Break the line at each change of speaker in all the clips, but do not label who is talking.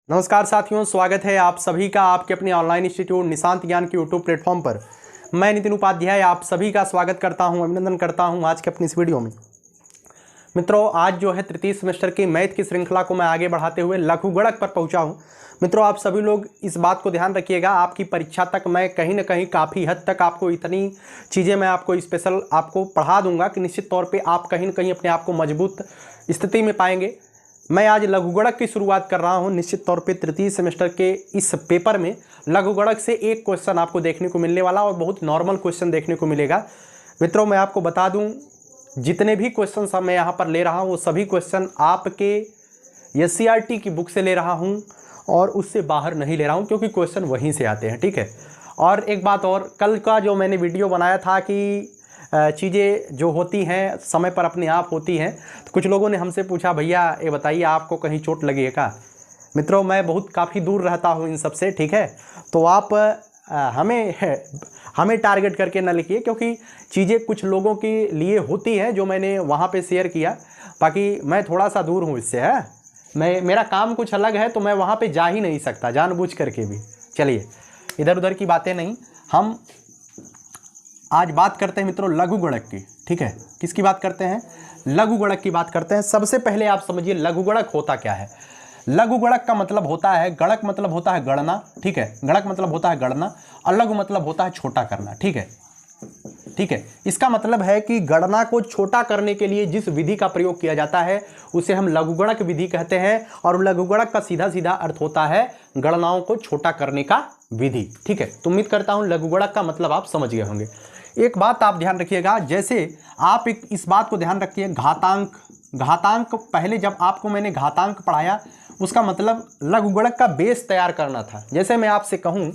नमस्कार साथियों, स्वागत है आप सभी का आपके अपने ऑनलाइन इंस्टीट्यूट निशांत ज्ञान के यूट्यूब प्लेटफॉर्म पर। मैं नितिन उपाध्याय आप सभी का स्वागत करता हूं, अभिनंदन करता हूं आज के अपनी इस वीडियो में। मित्रों, आज जो है तृतीय सेमेस्टर की मैथ की श्रृंखला को मैं आगे बढ़ाते हुए लघुगणक पर पहुंचा हूं। मित्रों, आप सभी लोग इस बात को ध्यान रखिएगा, आपकी परीक्षा तक मैं कहीं ना कहीं काफ़ी हद तक आपको इतनी चीज़ें मैं आपको स्पेशल आपको पढ़ा दूंगा कि निश्चित तौर पर आप कहीं ना कहीं अपने आप को मजबूत स्थिति में पाएंगे। मैं आज लघुगणक की शुरुआत कर रहा हूं। निश्चित तौर पे तृतीय सेमेस्टर के इस पेपर में लघुगणक से एक क्वेश्चन आपको देखने को मिलने वाला और बहुत नॉर्मल क्वेश्चन देखने को मिलेगा। मित्रों, मैं आपको बता दूं, जितने भी क्वेश्चन मैं यहां पर ले रहा हूं वो सभी क्वेश्चन आपके एससीईआरटी की बुक से ले रहा हूं और उससे बाहर नहीं ले रहा हूं, क्योंकि क्वेश्चन वहीं से आते हैं। ठीक है। और एक बात और, कल का जो मैंने वीडियो बनाया था कि चीज़ें जो होती हैं समय पर अपने आप होती हैं, तो कुछ लोगों ने हमसे पूछा, भैया ये बताइए आपको कहीं चोट लगी है क्या। मित्रों, मैं बहुत काफ़ी दूर रहता हूं इन सब से। ठीक है। तो आप हमें टारगेट करके ना लिखिए, क्योंकि चीज़ें कुछ लोगों के लिए होती हैं जो मैंने वहां पे शेयर किया। बाकी मैं थोड़ा सा दूर हूं इससे, है मेरा काम कुछ अलग है, तो मैं वहाँ पर जा ही नहीं सकता जानबूझ करके भी। चलिए, इधर उधर की बातें नहीं, हम आज बात करते हैं मित्रों लघुगणक की। ठीक है। किसकी बात करते हैं? लघुगणक की बात करते हैं। सबसे पहले आप समझिए लघुगणक होता क्या है। लघुगणक का मतलब होता है, गणक मतलब होता है गणना। ठीक है। गणक मतलब होता है गणना और लघु मतलब होता है छोटा करना। ठीक है। ठीक है। इसका मतलब है कि गणना को छोटा करने के लिए जिस विधि का प्रयोग किया जाता है उसे हम लघुगणक विधि कहते हैं, और लघुगणक का सीधा सीधा अर्थ होता है गणनाओं को छोटा करने का विधि। ठीक है। तो उम्मीद करता हूं लघुगणक का मतलब आप समझ गए होंगे। एक बात आप ध्यान रखिएगा, जैसे आप इस बात को ध्यान रखिए, घातांक पहले जब आपको मैंने घातांक पढ़ाया उसका मतलब लघुगणक का बेस तैयार करना था। जैसे मैं आपसे कहूं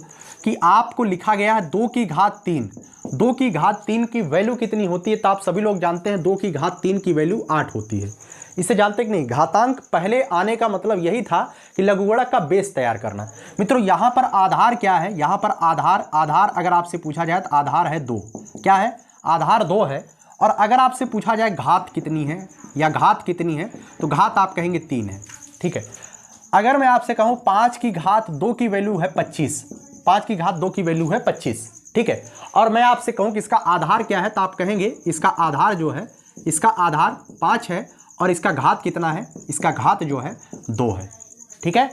कि आपको लिखा गया है 2 की घात 3, 2 की घात 3 की वैल्यू कितनी होती है, तो आप सभी लोग जानते हैं 2 की घात 3 की वैल्यू 8 होती है। इसे जानते कि नहीं? घातांक पहले आने का मतलब यही था कि लघुगणक का बेस तैयार करना। मित्रों, यहां पर आधार क्या है? यहां पर आधार अगर आपसे पूछा जाए तो आधार है 2। क्या है? आधार 2 है। और अगर आपसे पूछा जाए घात कितनी है या घात कितनी है, तो घात आप कहेंगे 3 है। ठीक है। अगर मैं आपसे कहूं 5 की घात 2 की वैल्यू है 25, 5 की घात 2 की वैल्यू है 25। ठीक है। और मैं आपसे कहूं कि इसका आधार क्या है, तो आप कहेंगे इसका आधार जो है, इसका आधार 5 है और इसका घात कितना है? इसका घात जो है 2 है। ठीक है।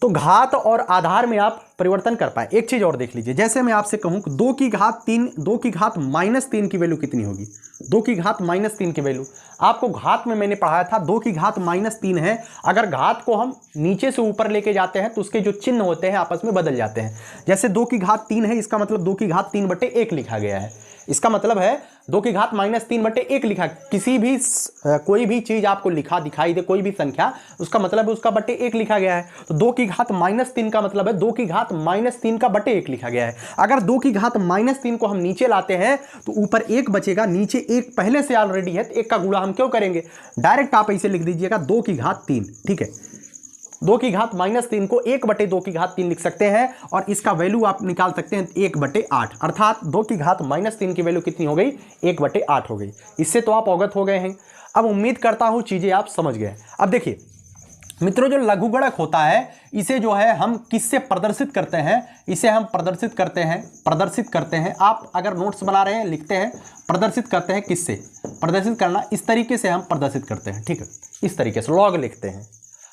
तो घात और आधार में आप परिवर्तन कर पाए। एक चीज और देख लीजिए, जैसे मैं आपसे कहूं कि 2 की घात 3, 2 की घात -3 की वैल्यू कितनी होगी? 2 की घात -3 की वैल्यू आपको घात में मैंने पढ़ाया था, 2 की घात -3 है। अगर घात को हम नीचे से ऊपर लेके जाते हैं तो उसके जो चिन्ह होते हैं आपस में बदल जाते हैं। जैसे 2 की घात 3 है, इसका मतलब 2 की घात 3/1 लिखा गया है। इसका मतलब है 2 की घात -3/1 लिखा। किसी भी कोई भी चीज आपको लिखा दिखाई दे, कोई भी संख्या, उसका मतलब है उसका बटे 1 लिखा गया है। तो 2 की घात -3 का मतलब है 2 की घात -3 का बटे 1 लिखा गया है। अगर 2 की घात -3 को हम नीचे लाते हैं तो ऊपर 1 बचेगा, नीचे 1 पहले से ऑलरेडी है, तो 1 का गुणा हम क्यों करेंगे? डायरेक्ट आप ऐसे लिख दीजिएगा 2 की घात 3। ठीक है। 2 की घात -3 को 1/2 की घात 3 लिख सकते हैं और इसका वैल्यू आप निकाल सकते हैं 1/8, अर्थात 2 की घात -3 की वैल्यू कितनी हो गई? 1/8 हो गई। इससे तो आप अवगत हो गए हैं। अब उम्मीद करता हूं चीजें आप समझ गए। अब देखिए मित्रों, जो लघुगणक होता है इसे जो है हम किससे प्रदर्शित करते हैं? इसे हम प्रदर्शित करते हैं। आप अगर नोट्स बना रहे हैं, लिखते हैं, प्रदर्शित करते हैं किससे? प्रदर्शित करना इस तरीके से हम प्रदर्शित करते हैं। ठीक है। इस तरीके से लॉग लिखते हैं।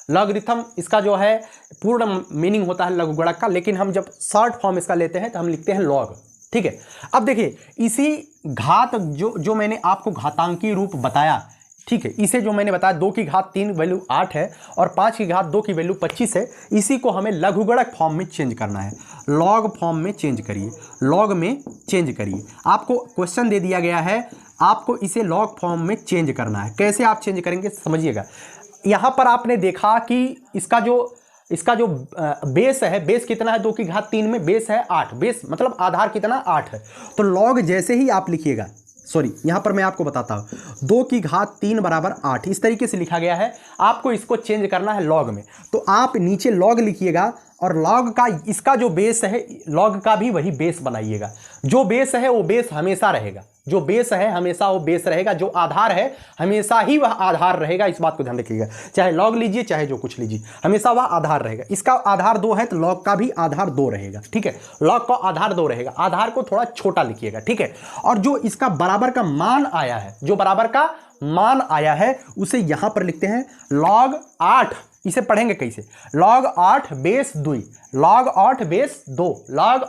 लॉगरिथम इसका जो है पूर्ण मीनिंग होता है लघुगणक का, लेकिन हम जब शॉर्ट फॉर्म इसका लेते हैं तो हम लिखते हैं लॉग। ठीक है। अब देखिए, इसी घात जो मैंने आपको घातांकी रूप बताया, ठीक है, इसे जो मैंने बताया 2 की घात 3 वैल्यू 8 है और 5 की घात 2 की वैल्यू 25 है, इसी को हमें लघुगणक फॉर्म में चेंज करना है। लॉग फॉर्म में चेंज करिए, लॉग में चेंज करिए। आपको क्वेश्चन दे दिया गया है, आपको इसे लॉग फॉर्म में चेंज करना है। कैसे आप चेंज करेंगे समझिएगा। यहां पर आपने देखा कि इसका जो बेस है, बेस कितना है? 2 की घात 3 में बेस है 8, बेस मतलब आधार कितना? 8 है। तो लॉग जैसे ही आप लिखिएगा, सॉरी यहां पर मैं आपको बताता हूं, 2 की घात 3 बराबर 8 इस तरीके से लिखा गया है। आपको इसको चेंज करना है लॉग में, तो आप नीचे लॉग लिखिएगा और लॉग का इसका जो बेस है, लॉग का भी वही बेस बनाइएगा। जो बेस है वो बेस हमेशा रहेगा, जो बेस है हमेशा वो बेस रहेगा, जो आधार है हमेशा ही वह आधार रहेगा। इस बात को ध्यान रखिएगा, चाहे लॉग लीजिए चाहे जो कुछ लीजिए, हमेशा वह आधार रहेगा। इसका आधार 2 है तो लॉग का भी आधार 2 रहेगा, ठीक है। लॉग का आधार 2 रहेगा, आधार को थोड़ा छोटा लिखिएगा, ठीक है। और जो इसका बराबर का मान आया है, जो बराबर का मान आया है उसे यहां पर लिखते हैं log 8। इसे पढ़ेंगे कैसे, log 8 base 2, log 8 base 2, log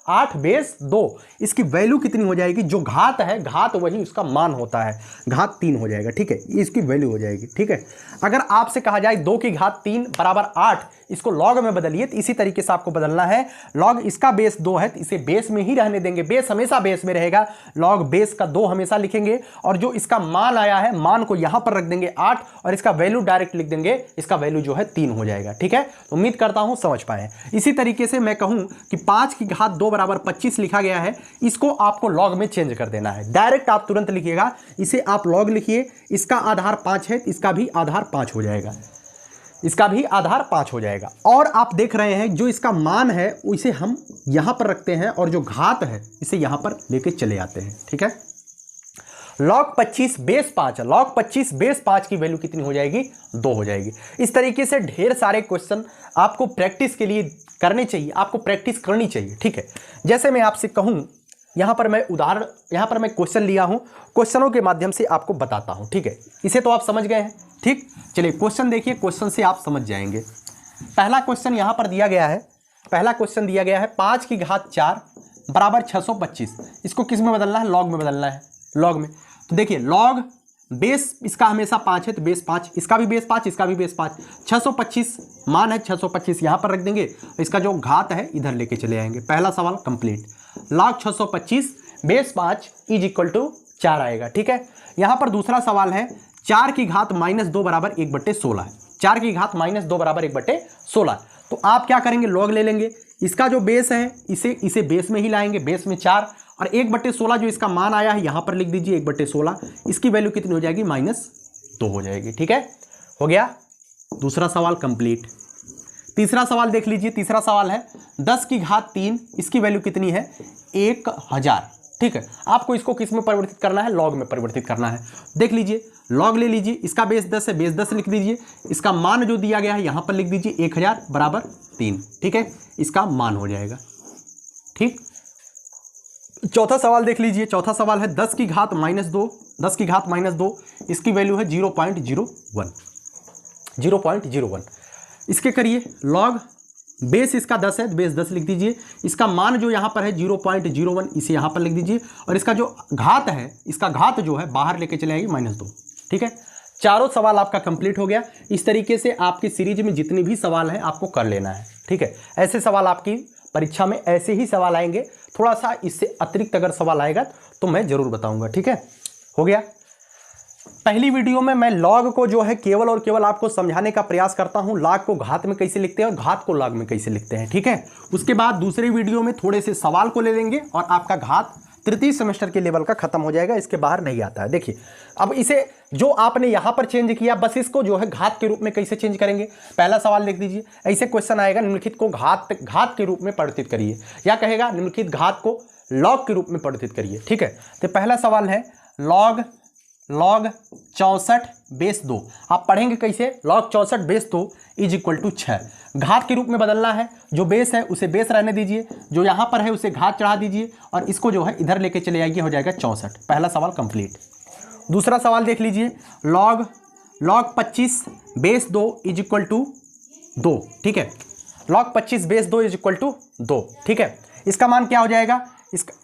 8 base 2। इसकी वैल्यू कितनी हो जाएगी, जो घात है घात वही उसका मान होता है, घात 3 हो जाएगा, ठीक है। इसकी वैल्यू हो जाएगी, ठीक है। अगर आपसे कहा जाए 2 की घात 3 बराबर 8, इसको लॉग में बदलिए, तो इसी तरीके से आपको बदलना है। लॉग इसका बेस 2 है तो इसे बेस में ही रहने देंगे, बेस हमेशा बेस में रहेगा, लॉग बेस का 2 हमेशा लिखेंगे। और जो इसका मान आया है, मान को यहां पर रख देंगे 8 और इसका वैल्यू डायरेक्ट लिख देंगे, इसका वैल्यू जो है 3 हो जाएगा, ठीक है। तो उम्मीद करता हूं समझ पाए। इसी तरीके से मैं कहूं कि 5 की घात 2 बराबर 25 लिखा गया है, इसको आपको लॉग में चेंज कर देना है। डायरेक्ट आप तुरंत लिखिएगा, इसे आप लॉग लिखिए, इसका आधार 5 है, इसका भी आधार 5 हो जाएगा, इसका भी आधार 5 हो जाएगा। और आप देख रहे हैं जो इसका मान है उसे हम यहां पर रखते हैं और जो घात है इसे यहां पर लेके चले आते हैं, ठीक है। log 25 बेस 5, log 25 बेस 5 की वैल्यू कितनी हो जाएगी, 2 हो जाएगी। इस तरीके से ढेर सारे क्वेश्चन आपको प्रैक्टिस के लिए करने चाहिए, आपको प्रैक्टिस करनी चाहिए, ठीक है। जैसे मैं आपसे कहूं, यहां पर मैं उदाहरण, यहां पर मैं क्वेश्चन लिया हूं, क्वेश्चनों के माध्यम से आपको बताता हूं, ठीक है। इसे तो आप समझ गए हैं, ठीक। चलिए क्वेश्चन देखिए, क्वेश्चन से आप समझ जाएंगे। पहला क्वेश्चन यहां पर दिया गया है, पहला क्वेश्चन दिया गया है 5 की घात 4 बराबर 625। इसको किस में बदलना है, लॉग में बदलना है, लॉग में। तो देखिए लॉग बेस इसका हमेशा 5 है तो बेस 5, इसका भी बेस 5, इसका भी बेस 5, 625 मान है, 625 यहां पर रख देंगे, इसका जो घात है इधर लेके चले आएंगे। पहला सवाल complete. log 625 base 5 is equal to 4 आएगा, ठीक है। यहां पर दूसरा सवाल है 4 की घात -2 बराबर 1/16 है, 4 की घात -2 बराबर 1/16। तो आप क्या करेंगे, लॉग ले लेंगे, इसका जो बेस है इसे बेस में ही लाएंगे, बेस में 4 और 1/16 जो इसका मान आया है यहां पर लिख दीजिए 1/16। इसकी वैल्यू कितनी हो जाएगी, -2 हो जाएगी, ठीक है। हो गया दूसरा सवाल कंप्लीट। तीसरा सवाल देख लीजिए, तीसरा सवाल है 10 की घात 3, इसकी वैल्यू कितनी है, 1000, ठीक है। आपको इसको किस में परिवर्तित करना है, लॉग में परिवर्तित करना है। देख लीजिए, लॉग ले लीजिए, इसका बेस 10 है, बेस 10 लिख दीजिए, इसका मान जो दिया गया है यहां पर लिख दीजिए 1000 बराबर 3, ठीक है। इसका मान हो जाएगा, ठीक। चौथा सवाल देख लीजिए, चौथा सवाल है 10 की घात -2, 10 की घात -2, इसकी वैल्यू है 0.01, 0.01। इसके करिए लॉग, बेस इसका 10 है, बेस 10 लिख दीजिए, इसका मान जो यहाँ पर है 0.01, इसे यहाँ पर लिख दीजिए, और इसका जो घात है, इसका घात जो है बाहर लेके चले आएगी -2, ठीक है। चारों सवाल आपका कंप्लीट हो गया। इस तरीके से आपकी सीरीज में जितने भी सवाल हैं आपको कर लेना है, ठीक है। ऐसे सवाल आपकी परीक्षा में ऐसे ही सवाल आएंगे, थोड़ा सा इससे अतिरिक्त अगर सवाल आएगा तो मैं जरूर बताऊंगा, ठीक है। हो गया। पहली वीडियो में मैं लॉग को जो है केवल और केवल आपको समझाने का प्रयास करता हूं, लॉग को घात में कैसे लिखते हैं और घात को लॉग में कैसे लिखते हैं, ठीक है। उसके बाद दूसरी वीडियो में थोड़े से सवाल को ले लेंगे और आपका घात तृतीय सेमेस्टर के लेवल का खत्म हो जाएगा, इसके बाहर नहीं आता है। देखिए अब इसे जो आपने यहां पर चेंज किया, बस इसको जो है घात के रूप में कैसे चेंज करेंगे। पहला सवाल लिख दीजिए, ऐसे क्वेश्चन आएगा, निम्नलिखित को घात के रूप में परिवर्तित करिए, या कहेगा निम्नलिखित घात को लॉग के रूप में परिवर्तित करिए, ठीक है। तो पहला सवाल है लॉग 64 बेस 2, आप पढ़ेंगे कैसे, log 64 base 2 is equal to 6। घात के रूप में बदलना है, जो बेस है उसे बेस रहने दीजिए, जो यहाँ पर है उसे घात चढ़ा दीजिए और इसको जो है इधर लेके चले आइए, हो जाएगा 64। पहला सवाल कंप्लीट। दूसरा सवाल देख लीजिए, log 25 base 2 is equal to 2, ठीक है। log 25 base 2 is equal to 2, ठीक है। इसका मान क्या हो जाएगा,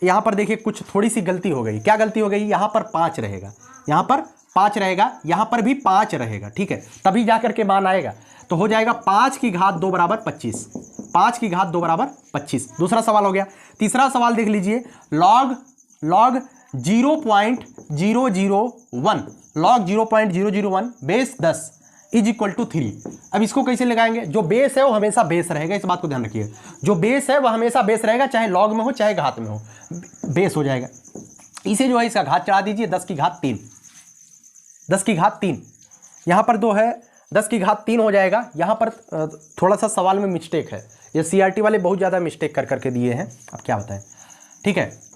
यहाँ पर देखिए कुछ थोड़ी सी गलती हो गई। क्या गलती हो गई, यहाँ पर 5 रहेगा, यहाँ पर 5 रहेगा, यहाँ पर भी 5 रहेगा, ठीक है, तभी जाकर के मान आएगा। तो हो जाएगा 5 की घात 2 बराबर 25, 5 की घात 2 बराबर 25। दूसरा सवाल हो गया। तीसरा सवाल देख लीजिए, log 0.001, log 0.001 base 10 is equal to 3। अब इसको कैसे लगाएंगे, जो बेस है वो हमेशा बेस रहेगा, इस बात को ध्यान रखिए, जो बेस है वह हमेशा बेस रहेगा, चाहे लॉग में हो चाहे घात में हो, बेस हो जाएगा। इसे जो है इसका घात चढ़ा दीजिए, 10 की घात 3, 10 की घात 3, यहाँ पर 2 है 10 की घात 3 हो जाएगा। यहाँ पर थोड़ा सा सवाल में मिस्टेक है, ये CRT वाले बहुत ज़्यादा मिस्टेक कर करके दिए हैं, अब क्या बताएं। ठीक है,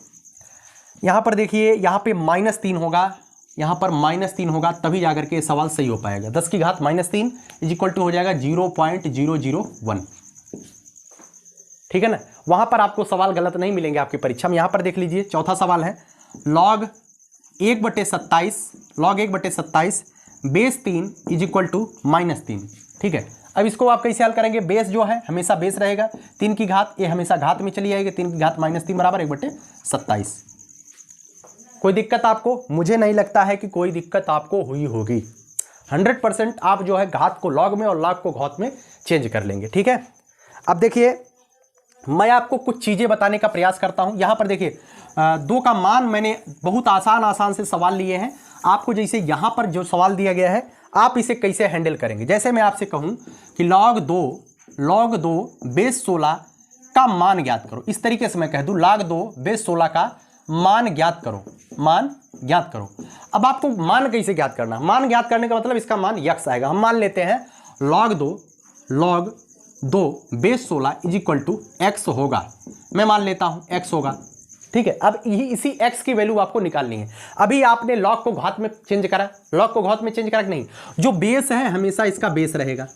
यहाँ पर देखिए, यहाँ पे -3 होगा, यहाँ पर -3 होगा, तभी जाकर के सवाल सही हो पाएगा। 10 की घात -3 इज इक्वल टू हो जाएगा 0.001। ठीक है ना, वहाँ पर आपको सवाल गलत नहीं मिलेंगे आपकी परीक्षा में। यहाँ पर देख लीजिए, चौथा सवाल है log 1/27 base 3 is equal to -3। ठीक है, अब इसको आप कैसे हल करेंगे? बेस जो है हमेशा बेस रहेगा, 3 की घात ये हमेशा घात में चली जाएगी, 3 की घात -3 बराबर 1/27। कोई दिक्कत आपको? मुझे नहीं लगता है कि कोई दिक्कत आपको हुई होगी। 100% आप जो है घात को लॉग में और लॉग को घात में चेंज कर लेंगे। ठीक है, अब देखिए मैं आपको कुछ चीज़ें बताने का प्रयास करता हूं। यहाँ पर देखिए 2 का मान मैंने बहुत आसान से सवाल लिए हैं। आपको जैसे यहाँ पर जो सवाल दिया गया है आप इसे कैसे हैंडल करेंगे। जैसे मैं आपसे कहूँ कि log 2 बेस 16 का मान ज्ञात करो, इस तरीके से मैं कह दूँ log 2 बेस 16 का मान ज्ञात करो, मान ज्ञात करो। अब आपको मान कैसे ज्ञात करना? मान ज्ञात करने का मतलब इसका मान x आएगा। हम मान लेते हैं log 2 base 16 is equal to x होगा, मैं मान लेता हूं x होगा। ठीक है, अब इसी x की वैल्यू आपको निकालनी है। अभी आपने log को घात में चेंज करा, log को घात में चेंज करा कि नहीं? जो बेस है हमेशा इसका बेस रहेगा,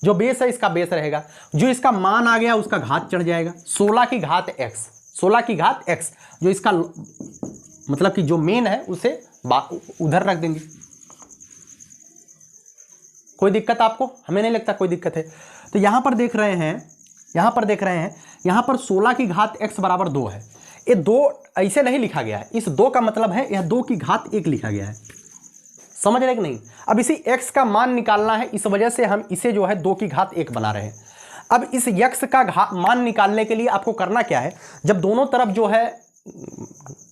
जो बेस है इसका बेस रहेगा, जो इसका मान आ गया उसका घात चढ़ जाएगा। 16 की घात x, 16 की घात x, जो इसका मतलब कि जो मेन है उसे उधर रख देंगे। कोई दिक्कत आपको? हमें नहीं लगता कोई दिक्कत है। तो यहां पर देख रहे हैं, यहां पर 16 की घात x बराबर 2 है। ये 2 ऐसे नहीं लिखा गया है, इस 2 का मतलब है यह 2 की घात 1 लिखा गया है। समझ रहे कि नहीं? अब इसी x का मान निकालना है, इस वजह से हम इसे जो है 2 की घात 1 बना रहे हैं। अब इस x का मान निकालने के लिए आपको करना क्या है? जब दोनों तरफ जो है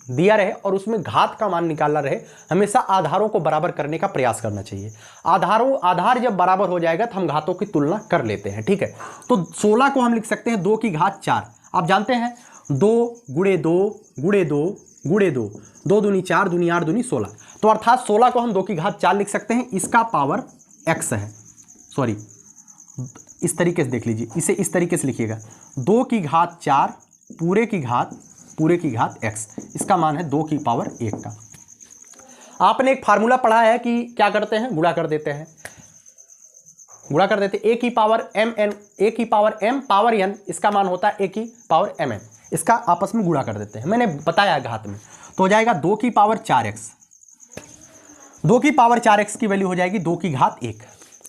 दिया रहे और उसमें घात का मान निकालना रहे, हमेशा आधारों को बराबर करने का प्रयास करना चाहिए। आधार जब बराबर हो जाएगा तो हम घातों की तुलना कर लेते हैं। ठीक है, तो 16 को हम लिख सकते हैं 2 की घात 4। आप जानते हैं 2 गुणे 2 गुणे 2 गुणे 2, 2 दूनी 4, दूनी 8, दूनी 16। तो अर्थात 16 को हम 2 की घात 4 लिख सकते हैं, इसका पावर x है। सॉरी, इस तरीके से देख लीजिए, इसे इस तरीके से लिखिएगा 2 की घात 4 पूरे की घात x, इसका मान है 2 की पावर 1 का। आपने एक फार्मूला पढ़ा है कि क्या करते हैं? गुणा कर देते हैं, a की पावर mn, a की पावर m पावर n, इसका मान होता है a की पावर mn, इसका आपस में गुणा कर देते हैं। मैंने बताया घात में, तो हो जाएगा 2 की पावर 4x, 2 की पावर 4x की वैल्यू हो जाएगी 2 की घात 1।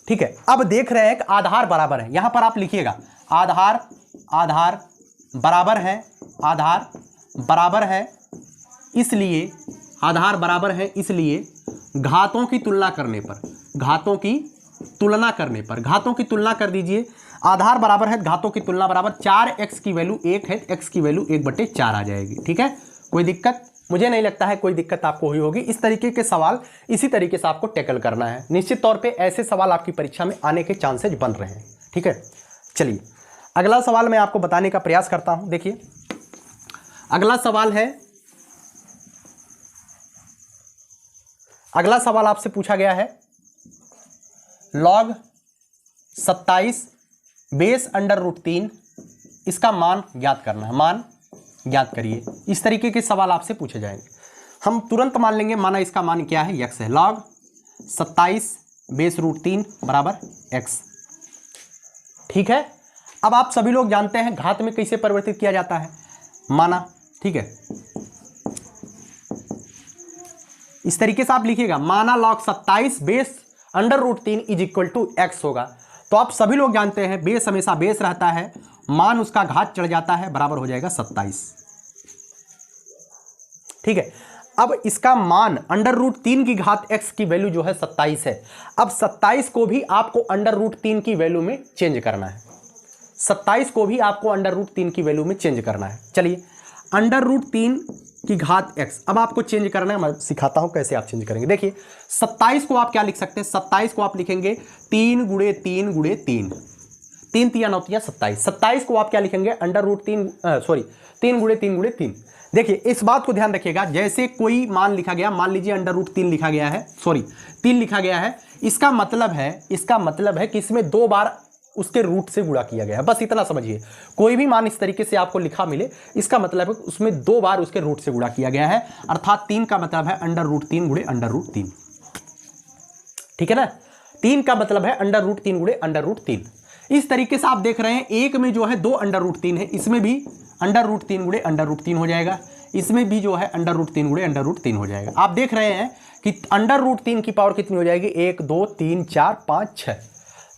ठीक है, अब देख रहे हैं कि आधार बराबर है। यहां पर आप लिखिएगा आधार बराबर है, आधार बराबर है, इसलिए आधार बराबर है, इसलिए घातों की तुलना करने पर, घातों की तुलना कर दीजिए। आधार बराबर है, घातों की तुलना बराबर 4x की वैल्यू 1 है, x की वैल्यू 1/4 आ जाएगी। ठीक है, कोई दिक्कत? मुझे नहीं लगता है कोई दिक्कत आपको हुई होगी। इस तरीके के सवाल इसी तरीके से आपको टैकल करना है। निश्चित तौर पे ऐसे सवाल आपकी परीक्षा में आने के चांसेज बन रहे हैं। ठीक है, चलिए अगला सवाल मैं आपको बताने का प्रयास करता हूं। देखिए अगला सवाल आपसे पूछा गया है log 27 बेस √3, इसका मान ज्ञात करना है, मान ज्ञात करिए। इस तरीके के सवाल आपसे पूछे जाएंगे। हम तुरंत मान लेंगे, माना इसका मान क्या है? x है। log 27 बेस √3 बराबर x। ठीक है, अब आप सभी लोग जानते हैं घात में कैसे परिवर्तित किया जाता है, माना। ठीक है, इस तरीके से आप लिखिएगा, माना log 27 base √3 is equal to x होगा। तो आप सभी लोग जानते हैं बेस हमेशा बेस रहता है, मान उसका घात चढ़ जाता है, बराबर हो जाएगा 27। ठीक है, अब इसका मान √3 की घात x की वैल्यू जो है 27 है। अब 27 को भी आपको √3 की वैल्यू में चेंज करना है, 27 को भी आपको √3 की वैल्यू में चेंज करना है। चलिए √3 की घात x अब आपको चेंज करना है, मैं सिखाता हूं कैसे आप चेंज करेंगे। देखिए 27 को आप क्या लिख सकते हैं? 27 को आप लिखेंगे 3 गुणे 3 गुणे 3, 3 3 9 27। 27 को आप क्या लिखेंगे? तीन गुणे 3 गुणे 3। देखिए इस बात को ध्यान रखिएगा, जैसे कोई मान लिखा गया, मान लीजिए √3 लिखा गया है, 3 लिखा गया है, इसका मतलब है कि इसमें 2 बार उसके रूट से गुणा किया गया है, बस इतना समझिए। कोई भी मान इस तरीके से आपको लिखा मिले, इसका मतलब है उसमें 2 बार उसके रूट से गुणा किया गया है, अर्थात 3 का मतलब है √3 गुणे √3, ठीक है ना। 3 का मतलब है √3 गुणे √3। इस तरीके से आप देख रहे हैं, एक में जो है 2 √3 है, इसमें भी √3 गुणे √3 हो जाएगा, इसमें भी जो है √3 गुणे √3 हो जाएगा। आप देख रहे हैं कि √3 की पावर कितनी हो जाएगी, 1 2 3 4 5 6,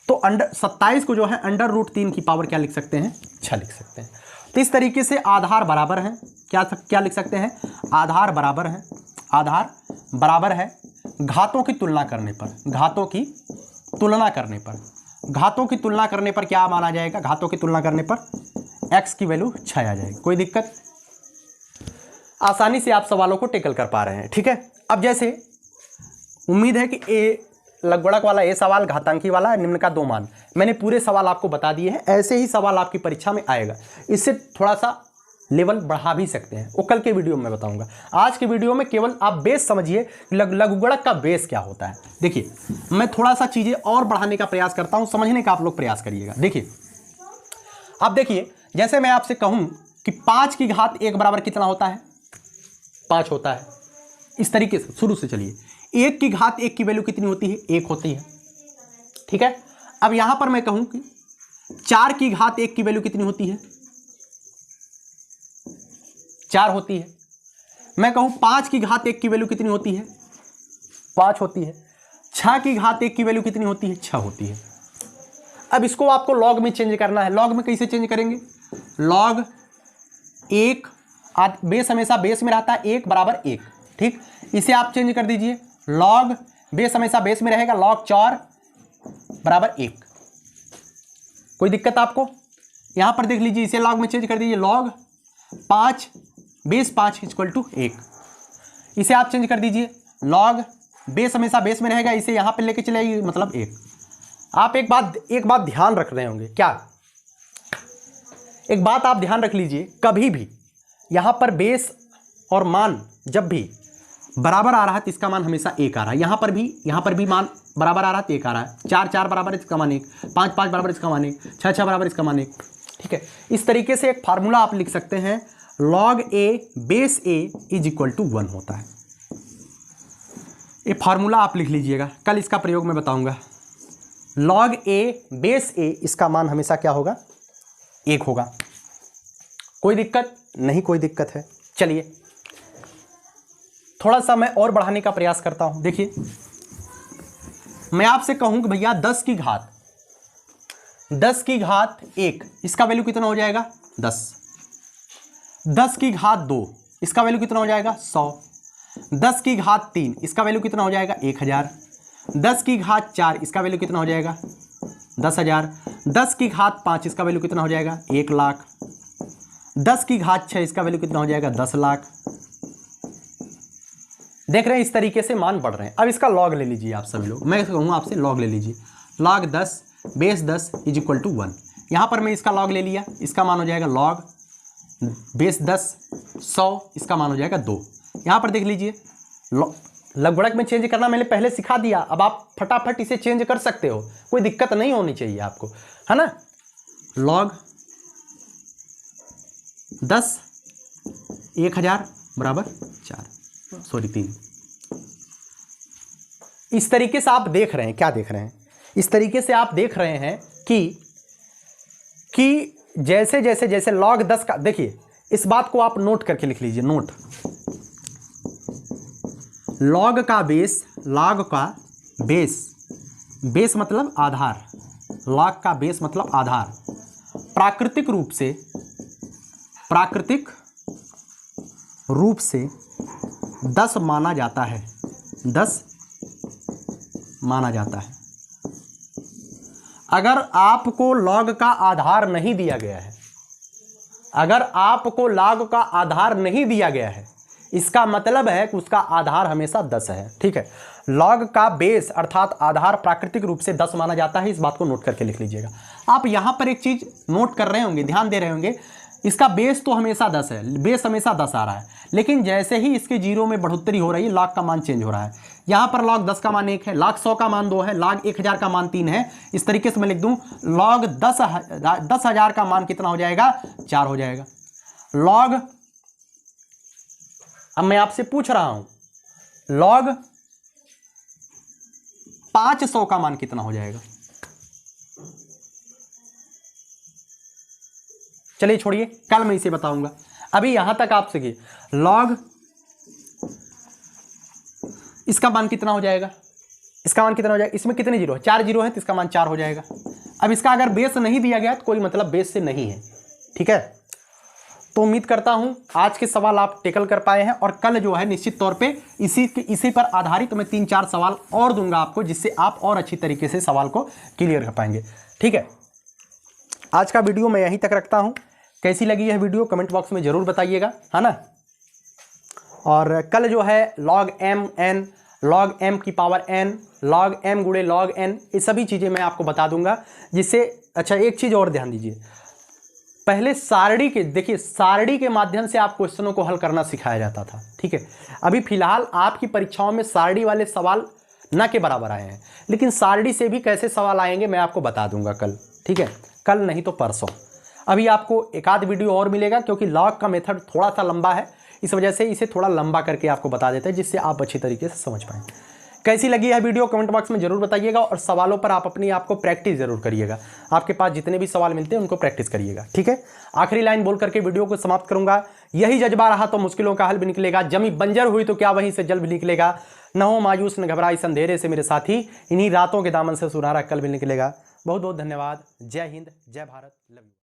तो 27 को जो है √3 की पावर क्या लिख सकते हैं, 6 लिख सकते हैं। तो इस तरीके से आधार बराबर है, क्या लिख सकते हैं, आधार बराबर है घातों की तुलना करने पर, घातों की तुलना करने पर क्या माना जाएगा, घातों की तुलना करने पर x की वैल्यू 6 आ जाएगी। कोई दिक्कत, आसानी से आप सवालों को टेकल कर पा रहे हैं, ठीक है। अब जैसे उम्मीद है कि लघुगणक वाला ये सवाल घातांकी वाला निम्न का 2 मान, मैंने पूरे सवाल आपको बता दिए हैं। ऐसे ही सवाल आपकी परीक्षा में आएगा, इससे थोड़ा सा लेवल बढ़ा भी सकते हैं, वो कल के वीडियो में बताऊंगा। आज के वीडियो में केवल आप बेस समझिए, लघुगणक का बेस क्या होता है। देखिए, मैं थोड़ा सा चीजें और बढ़ाने का प्रयास करता हूं, समझने का आप लोग प्रयास करिएगा। देखिए, आप देखिए, जैसे मैं आपसे कहूं कि 5 की घात 1 बराबर कितना होता है, 5 होता है। इस तरीके से शुरू से चलिए, 1 की घात 1 की वैल्यू कितनी होती है, 1 होती है, ठीक है। अब यहां पर मैं कहूं कि 4 की घात 1 की वैल्यू कितनी होती है, 4 होती है। मैं कहूं 5 की घात 1 की वैल्यू कितनी होती है, 5 होती है। 6 की घात 1 की वैल्यू कितनी होती है, 6 होती है। अब इसको आपको लॉग में चेंज करना है। लॉग में कैसे चेंज करेंगे, लॉग 1, बेस हमेशा बेस में रहता है, 1 बराबर 1, ठीक। इसे आप चेंज कर दीजिए, लॉग बेस हमेशा बेस में रहेगा, log 4 बराबर 1। कोई दिक्कत आपको, यहां पर देख लीजिए, इसे लॉग में चेंज कर दीजिए, log 5 बेस 5 = 1। इसे आप चेंज कर दीजिए, log बेस हमेशा बेस में रहेगा, इसे यहां पर लेके चले मतलब 1। आप एक बात ध्यान रख रहे होंगे, क्या एक बात आप ध्यान रख लीजिए, कभी भी यहां पर बेस और मान जब भी बराबर आ रहा है तो इसका मान हमेशा 1 आ रहा है। यहां पर भी मान बराबर आ रहा है तो 1 आ रहा है। 4 4 बराबर इसका मान 1, 5 5 बराबर इसका मान 1, 6 6 बराबर इसका मान 1, ठीक है। इस तरीके से एक फार्मूला आप लिख सकते हैं, log a बेस a = 1 होता है। ये फार्मूला आप लिख लीजिएगा, कल इसका प्रयोग मैं बताऊंगा। log a बेस a, इसका मान हमेशा क्या होगा, 1 होगा। कोई दिक्कत नहीं, कोई दिक्कत है। चलिए थोड़ा सा मैं और बढ़ाने का प्रयास करता हूं। देखिए, मैं आपसे कहूं कि भैया 10 की घात 1, इसका वैल्यू कितना हो जाएगा, 10। 10 की घात 2, इसका वैल्यू कितना हो जाएगा, 100। 10 की घात 3, इसका वैल्यू कितना हो जाएगा, 1000। 10 की घात 4, इसका वैल्यू कितना हो जाएगा, 10,000। 10 की घात 5, इसका वैल्यू कितना हो जाएगा, 1 लाख। 10 की घात 6, इसका वैल्यू कितना हो जाएगा, 10 लाख। देख रहे हैं, इस तरीके से मान बढ़ रहे हैं। अब इसका लॉग ले लीजिए आप सभी लोग, मैं कहूँगा आपसे लॉग ले लीजिए, log 10 बेस 10 = 1। यहाँ पर मैं इसका लॉग ले लिया, इसका मान हो जाएगा log बेस 10 100, इसका मान हो जाएगा 2। यहाँ पर देख लीजिए, लघुगणक में चेंज करना मैंने पहले सिखा दिया, अब आप फटाफट इसे चेंज कर सकते हो, कोई दिक्कत नहीं होनी चाहिए आपको, है ना। log 10 1000 बराबर 3। इस तरीके से आप देख रहे हैं, क्या देख रहे हैं, इस तरीके से आप देख रहे हैं कि जैसे जैसे जैसे log 10 का, देखिए इस बात को आप नोट करके लिख लीजिए, नोट। log का बेस मतलब आधार, log का बेस मतलब आधार प्राकृतिक रूप से 10 माना जाता है, 10 माना जाता है। अगर आपको log का आधार नहीं दिया गया है, इसका मतलब है कि उसका आधार हमेशा 10 है, ठीक है। log का बेस अर्थात आधार प्राकृतिक रूप से 10 माना जाता है, इस बात को नोट करके लिख लीजिएगा। आप यहां पर एक चीज नोट कर रहे होंगे, ध्यान दे रहे होंगे, इसका बेस तो हमेशा 10 है, बेस हमेशा 10 आ रहा है, लेकिन जैसे ही इसके जीरो में बढ़ोतरी हो रही है log का मान चेंज हो रहा है। यहाँ पर log 10 का मान 1 है, log 100 का मान 2 है, log 1000 का मान 3 है। इस तरीके से मैं लिख दूं log 10,000 का मान कितना हो जाएगा, 4 हो जाएगा। log, अब मैं आपसे पूछ रहा हूं log 500 का मान कितना हो जाएगा। चलिए छोड़िए, कल मैं इसे बताऊंगा, अभी यहां तक आप सीखिए। log इसका मान कितना हो जाएगा, इसका मान कितना हो जाएगा, इसमें कितने जीरो है, 4 जीरो है, तो इसका मान 4 हो जाएगा। अब इसका अगर बेस नहीं दिया गया तो कोई मतलब बेस से नहीं है, ठीक है। तो उम्मीद करता हूं आज के सवाल आप टेकल कर पाए हैं, और कल जो है निश्चित तौर पे इसी पर आधारित मैं 3-4 सवाल और दूंगा आपको, जिससे आप और अच्छी तरीके से सवाल को क्लियर कर पाएंगे, ठीक है। आज का वीडियो मैं यहीं तक रखता हूं। कैसी लगी यह वीडियो कमेंट बॉक्स में जरूर बताइएगा, है ना। और कल जो है log m n, log m की पावर n, log m गुणे log n, ये सभी चीज़ें मैं आपको बता दूंगा, जिससे अच्छा एक चीज़ और ध्यान दीजिए, पहले सारणी के, देखिए सारणी के माध्यम से आप क्वेश्चनों को हल करना सिखाया जाता था, ठीक है। अभी फिलहाल आपकी परीक्षाओं में सारणी वाले सवाल न के बराबर आए हैं, लेकिन सारणी से भी कैसे सवाल आएंगे मैं आपको बता दूंगा कल, ठीक है, कल नहीं तो परसों। अभी आपको एक आध वीडियो और मिलेगा, क्योंकि लॉग का मेथड थोड़ा सा लंबा है, इस वजह से इसे थोड़ा लंबा करके आपको बता देते हैं, जिससे आप अच्छी तरीके से समझ पाएं। कैसी लगी यह वीडियो कमेंट बॉक्स में जरूर बताइएगा, और सवालों पर आप अपनी आपको प्रैक्टिस जरूर करिएगा। आपके पास जितने भी सवाल मिलते हैं उनको प्रैक्टिस करिएगा, ठीक है। आखिरी लाइन बोल करके वीडियो को समाप्त करूंगा, यही जज्बा रहा तो मुश्किलों का हल भी निकलेगा, जमी बंजर हुई तो क्या वहीं से जल भी निकलेगा, न हो मायूस न घबराई इस अंधेरे से मेरे साथी, इन्हीं रातों के दामन से सुनहरा कल भी निकलेगा। बहुत बहुत धन्यवाद। जय हिंद, जय भारत, लव यू।